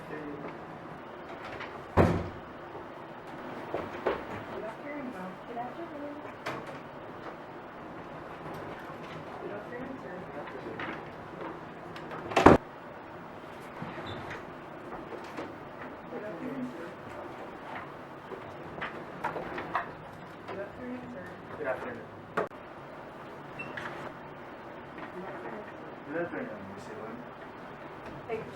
afternoon, ma'am. Good afternoon. Good afternoon, sir. Good afternoon, sir. Good afternoon, sir. Good afternoon. Good afternoon, Miss Yvonne. Thank you.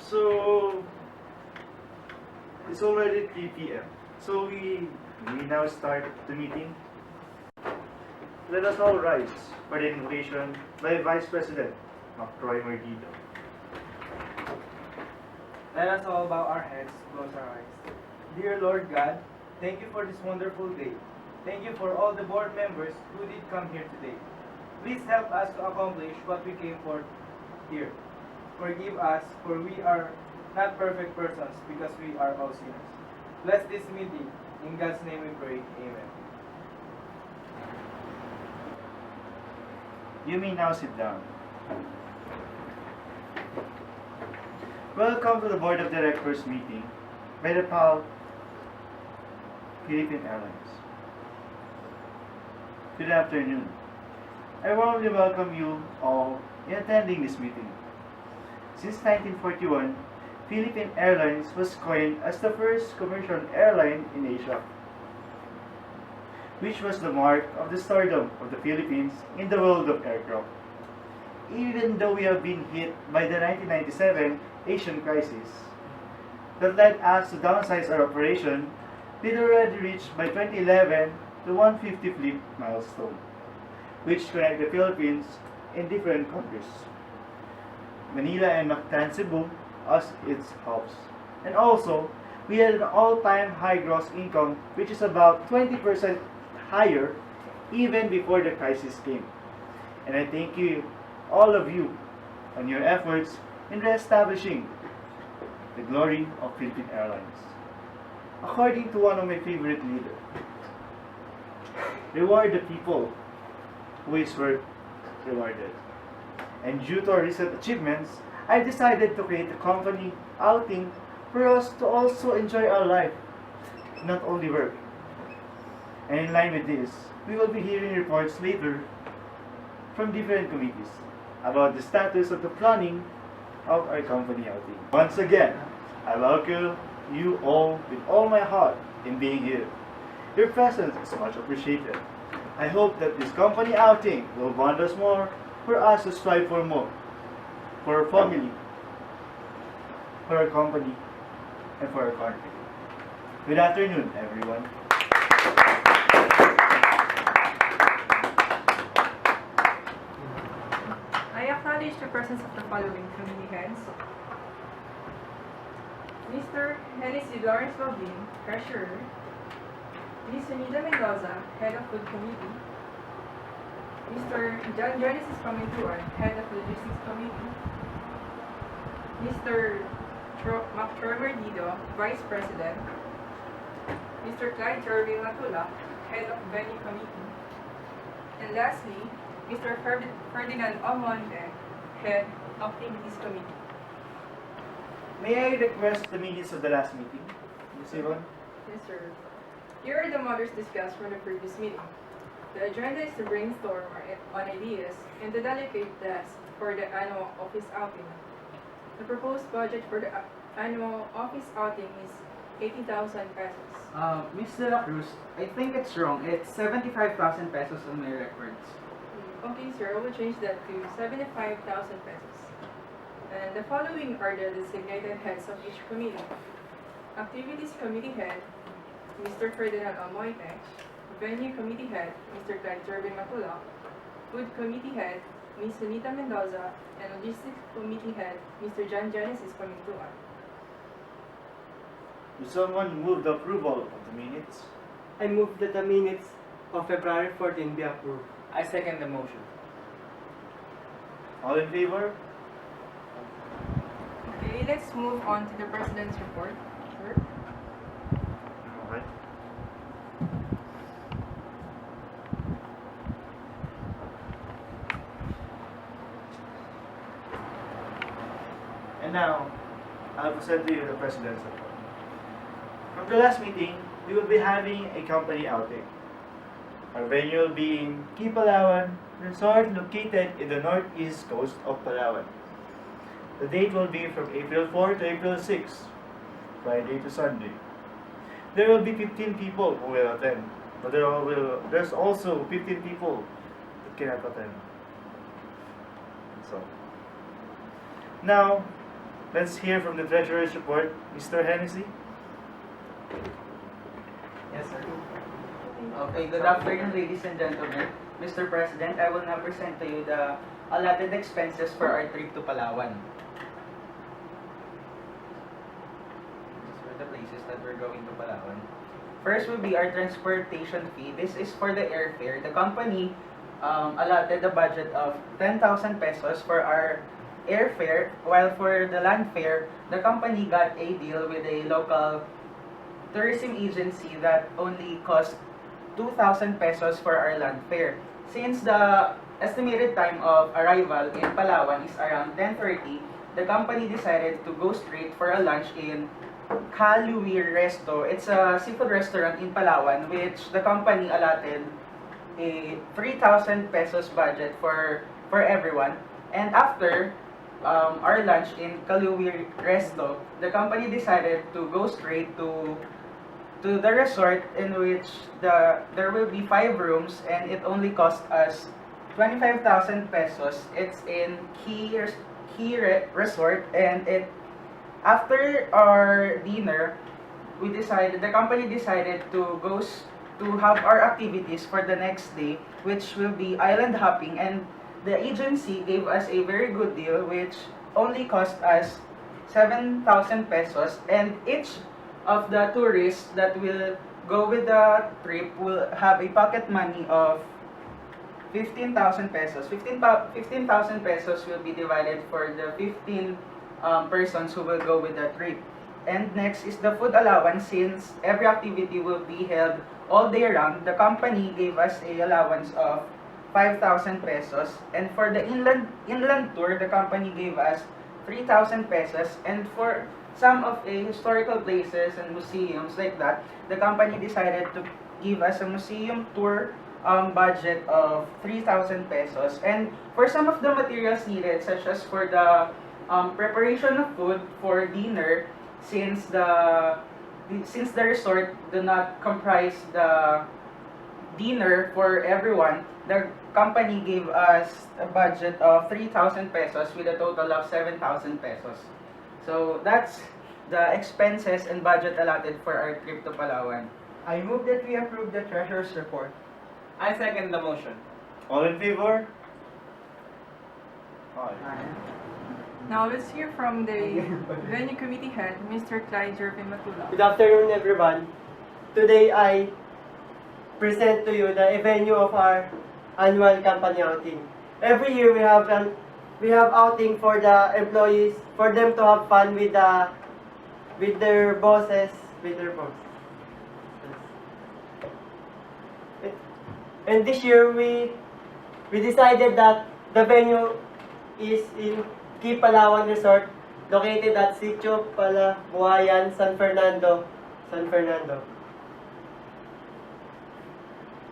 So, it's already 3 p.m. So we now start the meeting. Let us all rise for the invocation by Vice President Troy Mardito. Let us all bow our heads, close our eyes. Dear Lord God, thank you for this wonderful day. Thank you for all the board members who did come here today. Please help us to accomplish what we came for here. Forgive us, for we are not perfect persons because we are all sinners. Bless this meeting. In God's name we pray. Amen. You may now sit down. Welcome to the Board of Directors meeting by the PAL Philippine Airlines. Good afternoon. I warmly welcome you all in attending this meeting. Since 1941, Philippine Airlines was coined as the first commercial airline in Asia, which was the mark of the stardom of the Philippines in the world of aircraft. Even though we have been hit by the 1997 Asian crisis that led us to downsize our operation, we had already reached by 2011 the 150 fleet milestone, which connect the Philippines in different countries. Manila and Mactan, Cebu as its hubs. And also, we had an all-time high gross income, which is about 20% higher even before the crisis came. And I thank you, all of you, on your efforts in reestablishing the glory of Philippine Airlines. According to one of my favorite leaders, reward the people who is worth rewarded. And due to our recent achievements, I decided to create a company outing for us to also enjoy our life, not only work. And in line with this, we will be hearing reports later from different committees about the status of the planning of our company outing. Once again, I welcome you all with all my heart in being here. Your presence is much appreciated. I hope that this company outing will bond us more, for us to strive for more, for our family, for our company, and for our country. Good afternoon, everyone. I acknowledge the presence of the following committee heads. Mr. Henry C. Lawrence Balbin, Treasurer. Ms. Anita Mendoza, Head of Food Committee. Mr. John Genesis Pamintuan, Head of Logistics Committee. Mr. Troy Mardito, Vice President. Mr. Clyde Jervin Matula, Head of Venue Committee. And lastly, Mr. Ferdinand Omonte, Head of Activities Committee. May I request the minutes of the last meeting, Ms. Yvonne? Yes, sir. Here are the matters discussed from the previous meeting. The agenda is to brainstorm on ideas and to delegate tasks for the annual office outing. The proposed budget for the annual office outing is 80,000 pesos. Ms. De La Cruz, I think it's wrong. It's 75,000 pesos on my records. Okay, sir, I will change that to 75,000 pesos. And the following are the designated heads of each committee. Activities Committee Head, Mr. Ferdinand Almoite. Venue Committee Head, Mr. Clyde Jervin Matula. Food Committee Head, Ms. Anita Mendoza. And Logistics Committee Head, Mr. John Genesis Pamintuan. Will someone move the approval of the minutes? I move that the minutes of February 14 be approved. I second the motion. All in favor? Okay, let's move on to the President's report. Sir? Okay. Now, I'll present to you the President's report. From the last meeting, we will be having a company outing. Our venue will be in Key Palawan Resort located in the northeast coast of Palawan. The date will be from April 4 to April 6, Friday to Sunday. There will be 15 people who will attend, but there's also 15 people that cannot attend. So, now, let's hear from the Treasurer's report, Mr. Hennessy. Yes, sir. Okay, good afternoon, ladies and gentlemen. Mr. President, I will now present to you the allotted expenses for our trip to Palawan. These are the places that we're going to Palawan. First will be our transportation fee. This is for the airfare. The company allotted a budget of 10,000 pesos for our airfare, while for the land fare, the company got a deal with a local tourism agency that only cost 2,000 pesos for our land fare. Since the estimated time of arrival in Palawan is around 10:30, the company decided to go straight for a lunch in Kaluwir Resto. It's a seafood restaurant in Palawan, which the company allotted a 3,000 pesos budget for everyone. And after our lunch in Kaluwir Resto, the company decided to go straight to the resort, in which there will be 5 rooms, and it only cost us 25,000 pesos. It's in Resort, and after our dinner, the company decided to have our activities for the next day, which will be island hopping, and the agency gave us a very good deal, which only cost us 7,000 pesos, and each of the tourists that will go with the trip will have a pocket money of 15,000 pesos. 15,000 pesos will be divided for the 15 persons who will go with the trip. And next is the food allowance. Since every activity will be held all day round, the company gave us a allowance of 5,000 pesos. And for the inland tour, the company gave us 3,000 pesos. And for some of the historical places and museums like that, the company decided to give us a museum tour budget of 3,000 pesos. And for some of the materials needed, such as for the preparation of food for dinner, since the resort do not comprise the dinner for everyone, the company gave us a budget of 3,000 pesos with a total of 7,000 pesos. So that's the expenses and budget allotted for our trip to Palawan. I move that we approve the treasurer's report. I second the motion. All in favor? Aye. Now let's hear from the venue committee head, Mr. Clyde Jervin Matula. Good afternoon, everyone. Today I present to you the venue of our annual company outing. Every year we have outing for the employees, for them to have fun with their bosses, And this year we decided that the venue is in Key Palawan Resort, located at Sitio Palabuhayan, San Fernando.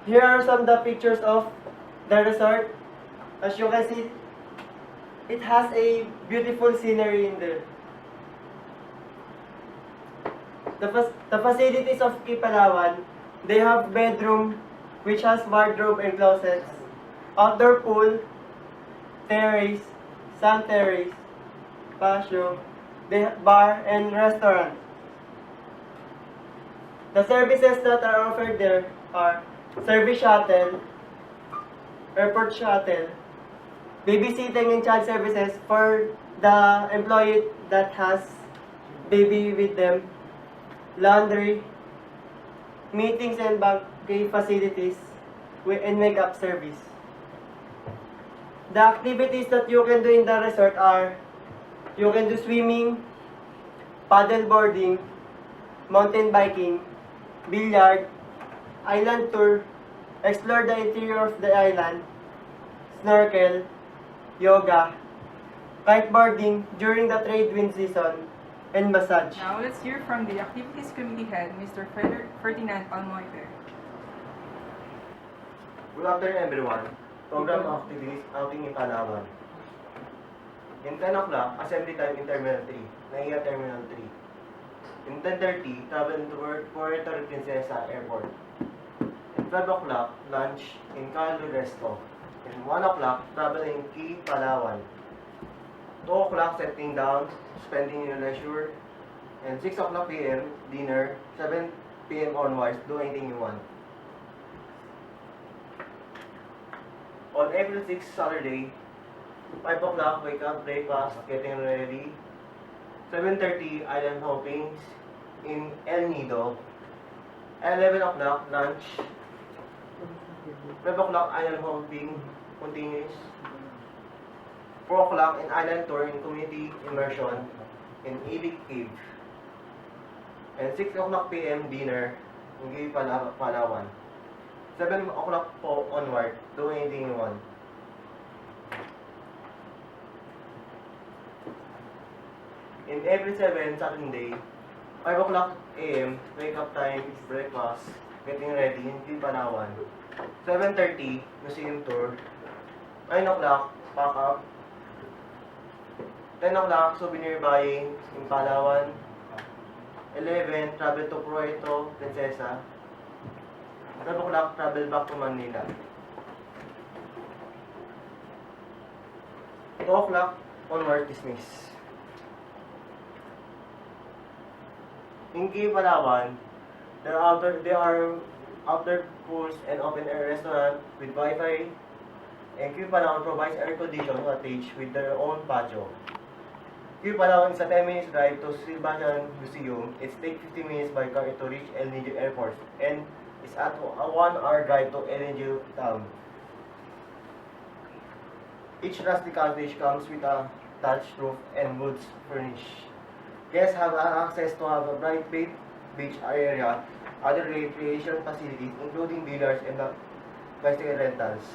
Here are some of the pictures of the resort. As you can see, it has a beautiful scenery in there. The facilities of Key Palawan, they have bedroom which has wardrobe and closets, outdoor pool, terrace, sun terrace, patio, bar, and restaurant. The services that are offered there are service shuttle, airport shuttle, babysitting and child services for the employee that has baby with them, laundry, meetings and banquet facilities, and makeup service. The activities that you can do in the resort are, you can do swimming, paddle boarding, mountain biking, billiard, island tour, explore the interior of the island, snorkel, yoga, kiteboarding during the trade wind season, and massage. Now let's hear from the Activities Committee Head, Mr. Ferdinand Almoite. Good afternoon, everyone. Program activities outing in Palawan. In 10 o'clock, assembly time in Terminal 3, NAIA Terminal 3. In 10:30, travel to Puerto Princesa Airport. In 12 o'clock, lunch in Caldo Resto. In 1 o'clock, travel in Key, Palawan. 2 o'clock, settling down, spending your leisure. And 6 o'clock p.m., dinner. 7 p.m. onwards, do anything you want. On April 6, Saturday, 5 o'clock, wake up, breakfast, getting ready. 7:30, island hoppings in El Nido. 11 o'clock, lunch. 12 o'clock, island hopping continues. 4 o'clock, an island tour in community immersion in Ibig Cave. And 6 o'clock p.m. dinner in Gay Palawan. 7 o'clock po onward, do anything you want. In every 7 Saturday, 5 o'clock a.m., wake up time, breakfast, getting ready in Gay Palawan. 7:30, museum tour. 9 o'clock, pack up. 10 o'clock, souvenir buying in Palawan. 11, travel to Puerto Princesa. 12 o'clock, travel back to Manila. 2 o'clock, onward, dismiss. In Key Palawan, there are outdoor pools and open-air restaurant with Wi-Fi. And Key Palawan provides air-conditioned cottage with their own patio. Key Palawan is a 10 minutes drive to Silbayan Museum. It takes 50 minutes by car to reach El Nido Airport. And it's at a 1-hour drive to El Nido town. Each rustic cottage comes with a thatched roof and woods furnish. Guests have access to have a bright beach area, other recreation facilities including billiards and bicycle rentals.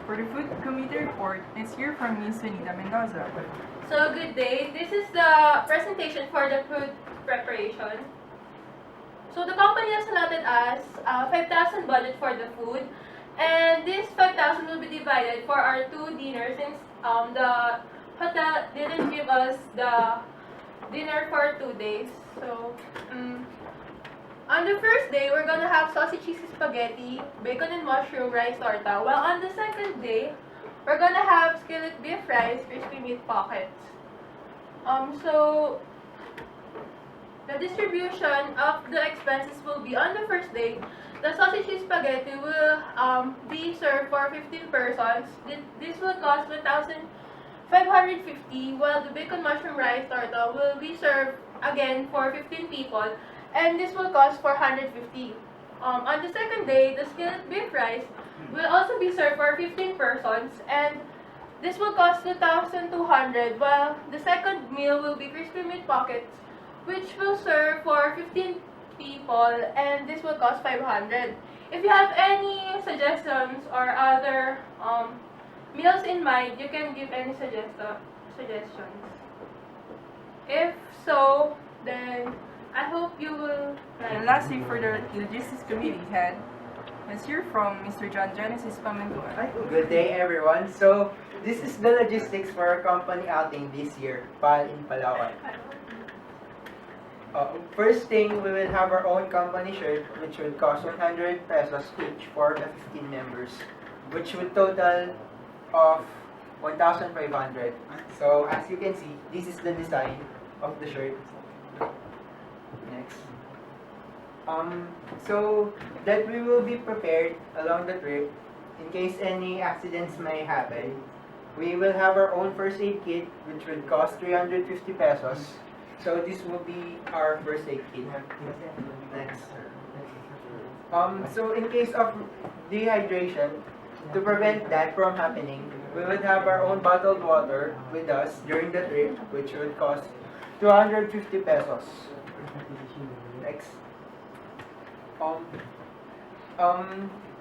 For the Food Committee report, let's hear from Ms. Sonita Mendoza. So, good day. This is the presentation for the food preparation. So, the company has allotted us 5,000 budget for the food. And this 5,000 will be divided for our 2 dinners since the hotel didn't give us the dinner for 2 days. So, on the first day, we're gonna have sausage cheesy spaghetti, bacon and mushroom rice torta. While on the second day, we're gonna have skillet beef rice, crispy meat pockets. So the distribution of the expenses will be on the first day. The sausage cheesy spaghetti will be served for 15 persons. This will cost 1,550, while the bacon mushroom rice torta will be served again for 15 people. And this will cost 450. On the second day, the skillet beef rice will also be served for 15 persons, and this will cost 2,200, while the second meal will be crispy meat pockets, which will serve for 15 people, and this will cost 500. If you have any suggestions or other meals in mind, you can give any suggestions. If so, then I hope you will And lastly, for the Logistics Committee Head, let's hear from Mr. John Genesis Pamentuan. Hi, good day everyone. So, this is the logistics for our company outing this year, PAL in Palawan. First thing, we will have our own company shirt, which will cost 100 pesos each for the 15 members, which will total of 1,500. So, as you can see, this is the design of the shirt. Next. So that we will be prepared along the trip in case any accidents may happen. We will have our own first aid kit, which will cost 350 pesos. So this will be our first aid kit. Next. So in case of dehydration, to prevent that from happening, we would have our own bottled water with us during the trip, which would cost 250 pesos. Next.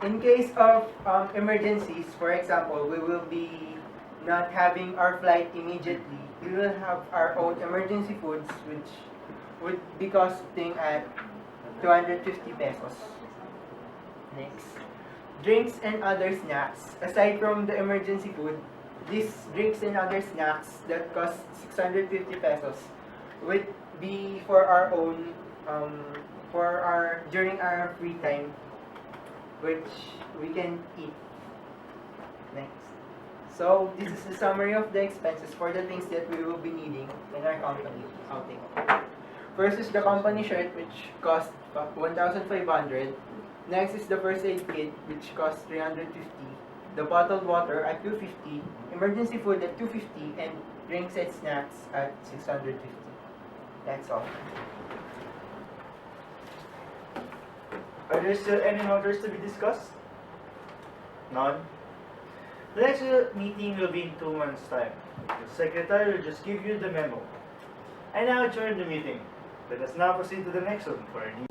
In case of emergencies, for example, we will be not having our flight immediately, we will have our own emergency foods, which would be costing at 250 pesos. Next, drinks and other snacks. Aside from the emergency food, these drinks and other snacks that cost 650 pesos would be for our own, during our free time, which we can eat. Next. So, this is the summary of the expenses for the things that we will be needing in our company outing. First is the company shirt, which cost 1,500. Next is the first aid kit, which costs 350. The bottled water at 250. Emergency food at 250. And drinks and snacks at 650. That's all. Are there still any matters to be discussed? None? The next meeting will be in 2 months' time. The secretary will just give you the memo. I now adjourn the meeting. Let us now proceed to the next one for a new